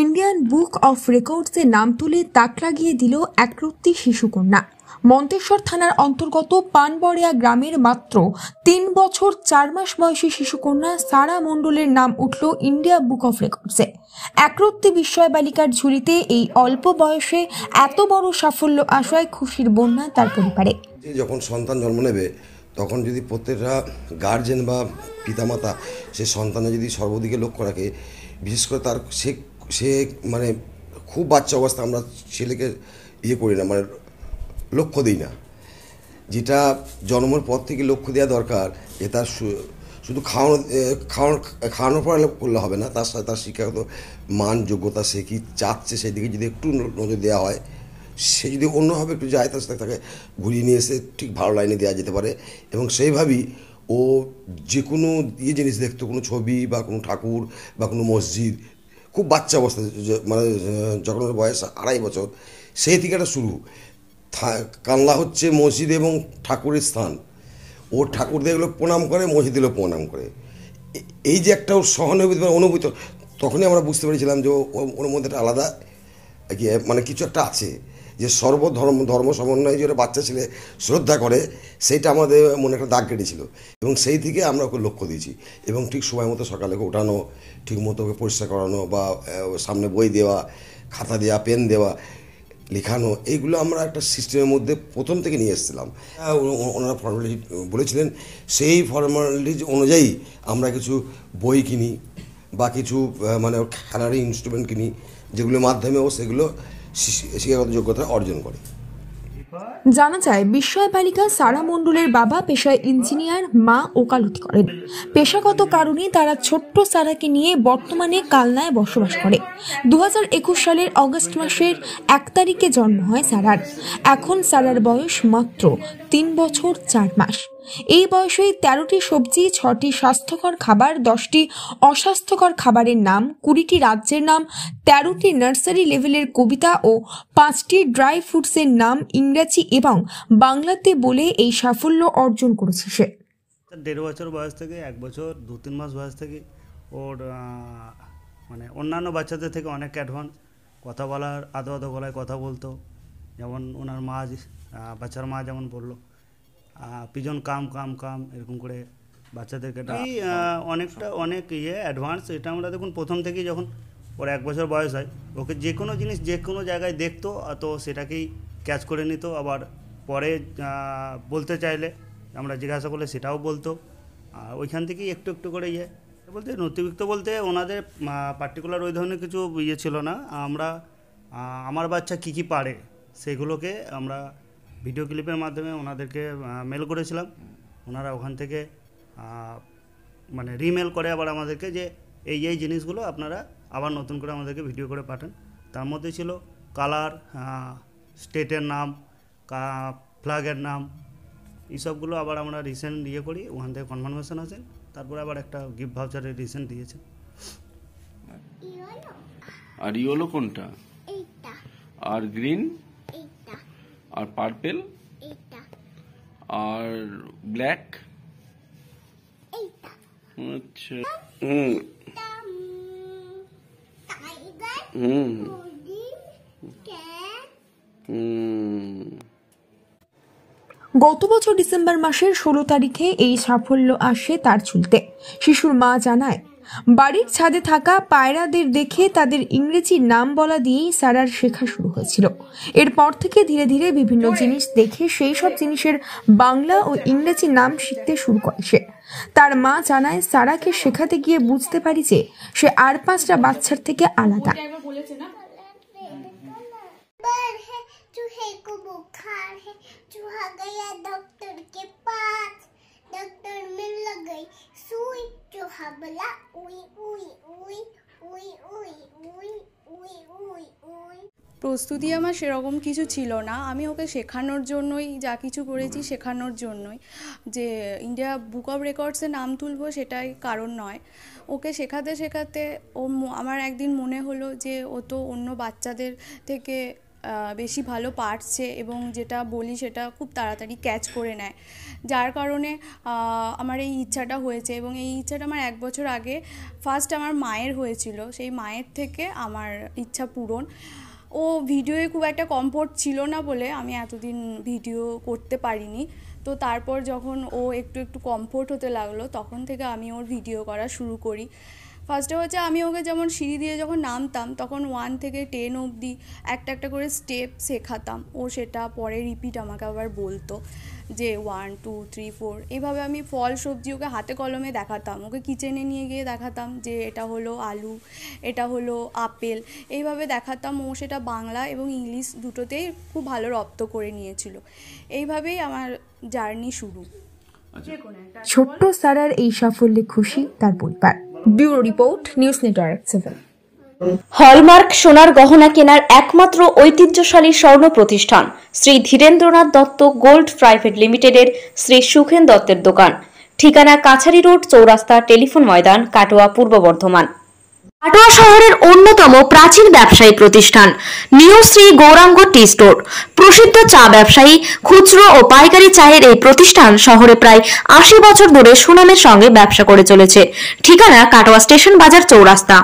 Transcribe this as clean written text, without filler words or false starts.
Indian book of রেকর্ডসে নাম তুলে তাক লাগিয়ে দিল একরত্তি শিশুকন্যা। মন্তেশ্বর থানার অন্তর্গত পানবড়িয়া গ্রামের মাত্র ৩ বছর ৪ মাস বয়সী শিশুকন্যা সারা মণ্ডলের নাম উঠল ইন্ডিয়া বুক অফ রেকর্ডসে। একরত্তি বিস্ময় বালিকার ঝুলিতে এই অল্প বয়সে এত বড় সাফল্য আসায় খুশির বন্যা তার পরিবারে। যখন সন্তান জন্ম নেবে তখন যদি প্রত্যেকটা গার্জেন বা পিতামাতা সে সন্তানে যদি সর্বদিকে লক্ষ্য রাখে, বিশেষ করে তার সে মানে খুব বাচ্চা অবস্থা আমরা ছেলেকে করি না, মানে লক্ষ্য দিই না, যেটা জন্মের পর থেকে লক্ষ্য দেওয়া দরকার। যে তার শুধু খাওয়ানোর পর করলে হবে না, তার সাথে তার শিক্ষাগত মান যোগ্যতা, সে কি চাচ্ছে সেদিকে যদি একটু নজর দেওয়া হয়, সে যদি অন্যভাবে একটু যায় তার সাথে তাকে ঘুরিয়ে নিয়ে এসে ঠিক ভালো লাইনে দেওয়া যেতে পারে। এবং সেইভাবেই ও যে কোনো জিনিস দেখতো, কোনো ছবি বা কোনো ঠাকুর বা কোনো মসজিদ, খুব বাচ্চা অবস্থায় মানে যখন ওর বয়স ২.৫ বছর, সেই থেকে একটা শুরু। কানলা হচ্ছে মসজিদ এবং ঠাকুরের স্থান, ও ঠাকুর দেখলো প্রণাম করে, মসজিদ দিলেও প্রণাম করে। এই যে একটা ওর সহানুভূতি বা অনুভূতি, তখনই আমরা বুঝতে পেরেছিলাম যে ওর মধ্যে একটা আলাদা মানে কিছু একটা আছে, যে ধর্ম সমন্বয়ে যে বাচ্চা ছেলে শ্রদ্ধা করে, সেইটা আমাদের মনে একটা দাগ কেটেছিল। এবং সেই থেকে আমরা ওকে লক্ষ্য দিয়েছি এবং ঠিক সময় মতো সকালে ওঠানো, ঠিক মতো ওকে পরিষ্কার করানো বা সামনে বই দেওয়া, খাতা দেওয়া, পেন দেওয়া, লেখানো, এইগুলো আমরা একটা সিস্টেমের মধ্যে প্রথম থেকে নিয়ে এসেছিলাম। ওনারা ফর্মালিটি বলেছিলেন, সেই ফর্মালিটি অনুযায়ী আমরা কিছু বই কিনি বা কিছু মানে খেলার ইনস্ট্রুমেন্ট কিনি, যেগুলোর মাধ্যমেও সেগুলো শিক্ষাগত যোগ্যতা অর্জন করে। জানা যায়, বিস্ময় বালিকা সারা মণ্ডলের বাবা পেশায় ইঞ্জিনিয়ার, মা ওকালতি করেন। পেশাগত কারণে তারা ছোট্ট সারাকে নিয়ে বর্তমানে কালনায় বসবাস করে। 2021 সালের অগস্ট মাসের 1 তারিখে জন্ম হয় সারার। এখন সারার বয়স মাত্র 3 বছর 4 মাস। এই বয়সে 13টি সবজি, 6টি স্বাস্থ্যকর খাবার, 10টি অস্বাস্থ্যকর খাবারের নাম, 20টি রাজ্যের নাম, 13টি নার্সারি লেভেলের কবিতা ও 5টি ড্রাই ফ্রুটসের নাম ইংরেজি এবং বাংলাতে বলে এই সাফল্য অর্জন করেছে সে। 1.5 বছর বয়স থেকে 1 বছর 2-3 মাস বয়স থেকে ওর মানে অন্যান্য বাচ্চাদের থেকে অনেক অ্যাডভান্স। কথা বলার আদো আদো গলায় কথা বলতো, যেমন ওনার মা, বাচ্চার মা যেমন বললো, পিজন কাম কাম কাম এরকম করে বাচ্চাদেরকে অনেক অ্যাডভান্স। এটা আমরা দেখুন প্রথম থেকেই যখন ওর 1 বছর বয়স হয়, ওকে যে কোনো জিনিস যে কোনো জায়গায় দেখতো তো সেটাকেই ক্যাচ করে নিত। আবার পরে বলতে চাইলে আমরা জিজ্ঞাসা করলে সেটাও বলতো। আর ওইখান থেকেই একটু একটু করে বলতে নথিভুক্ত বলতে ওনাদের পার্টিকুলার ওই ধরনের কিছু ছিল না। আমরা আমার বাচ্চা কী পারে সেগুলোকে আমরা ভিডিও ক্লিপের মাধ্যমে ওনাদেরকে মেল করেছিলাম। ওনারা ওখান থেকে মানে রিমেল করে আবার আমাদেরকে যে এই জিনিসগুলো আপনারা আবার নতুন করে আমাদেরকে ভিডিও করে পাঠান। তার মধ্যে ছিল কালার, স্টেটের নাম, ফ্ল্যাগের নাম, এইসবগুলো আবার আমরা রিসেন্ট করি, ওখান থেকে কনফার্মেশন আছে। তারপরে আবার একটা গিফট ভাউচারের রিসেন্ট দিয়েছে। আর ইয়েলো কোনটা? এইটা। আর গ্রিন? এইটা। আর পার্পল? এইটা। আর ব্ল্যাক? এইটা। আচ্ছা। Tiger, cat. গত বছর ডিসেম্বর মাসের 16 তারিখে এই সাফল্য আসে তার ঝুলতে। শিশুর মা জানায়, বাড়ির ছাদে থাকা পায়রাদের দেখে তাদের ইংরেজি নাম বলা দিয়েই সারার শেখা শুরু হয়েছিল। এরপর থেকে ধীরে ধীরে বিভিন্ন জিনিস দেখে সেই সব জিনিসের বাংলা ও ইংরেজি নাম শিখতে শুরু করে সে। তার মা জানায়, সারাকে শেখাতে গিয়ে বুঝতে পারি যে সে আর 5টা বাচ্চার থেকে আলাদা। डॉक्टर के पास, डॉक्टर मिल गई सुई, चूहा बोला उई उई उई उई उई उई उई उई उई। প্রস্তুতি আমার সেরকম কিছু ছিল না। আমি ওকে শেখানোর জন্যই যা কিছু করেছি, শেখানোর জন্যই। যে ইন্ডিয়া বুক অফ রেকর্ডসে নাম তুলবো সেটাই কারণ নয়। ওকে শেখাতে শেখাতে আমার একদিন মনে হলো যে ও তো অন্য বাচ্চাদের থেকে বেশি ভালো পারছে এবং যেটা বলি সেটা খুব তাড়াতাড়ি ক্যাচ করে নেয়, যার কারণে আমার এই ইচ্ছাটা হয়েছে। এবং এই ইচ্ছাটা আমার 1 বছর আগে ফার্স্ট আমার মায়ের হয়েছিল, সেই মায়ের থেকে আমার ইচ্ছা পূরণ। ও ভিডিওয়ে খুব একটা কমফোর্ট ছিল না বলে আমি এতদিন ভিডিও করতে পারিনি। তো তারপর যখন ও একটু একটু কমফোর্ট হতে লাগলো তখন থেকে আমি ওর ভিডিও করা শুরু করি। ফার্স্টে হচ্ছে আমি ওকে যেমন সিঁড়ি দিয়ে যখন নামতাম তখন 1 থেকে 10 অবধি একটা একটা করে স্টেপ শেখাতাম, ও সেটা পরে রিপিট আমাকে আবার বলতো যে 1 2 3 4। এইভাবে আমি ফল সবজি ওকে হাতে কলমে দেখাতাম, ওকে কিচেনে নিয়ে গিয়ে দেখাতাম যে এটা হলো আলু, এটা হলো আপেল, এইভাবে দেখাতাম। ও সেটা বাংলা এবং ইংলিশ দুটোতেই খুব ভালো রপ্ত করে নিয়েছিল। এইভাবেই আমার জার্নি শুরু। ছোট্ট সারার এই সাফল্যে খুশি তার পরিবার। Bureau report, news network 7। Hallmark সোনার গহনা কেনার একমাত্র ঐতিহ্যশালী স্বর্ণ প্রতিষ্ঠান শ্রী ধীরেন্দ্রনাথ দত্ত গোল্ড প্রাইভেট লিমিটেডের শ্রী সুখেন দত্তের দোকান। ঠিকানা কাছারি রোড, চৌরাস্তা, টেলিফোন ময়দান, কাটোয়া, পূর্ব বর্ধমান। কাটোয়া শহরের অন্যতম প্রাচীন ব্যবসায়ী প্রতিষ্ঠান new Shri Gauranga tea store. প্রসিদ্ধ চা ব্যবসায়ী, খুচরো ও পাইকারি চায়ের এই প্রতিষ্ঠান শহরে প্রায় 80 বছর ধরে সুনামের সঙ্গে ব্যবসা করে চলেছে। ঠিকানা কাটোয়া স্টেশন বাজার, চৌরাস্তা।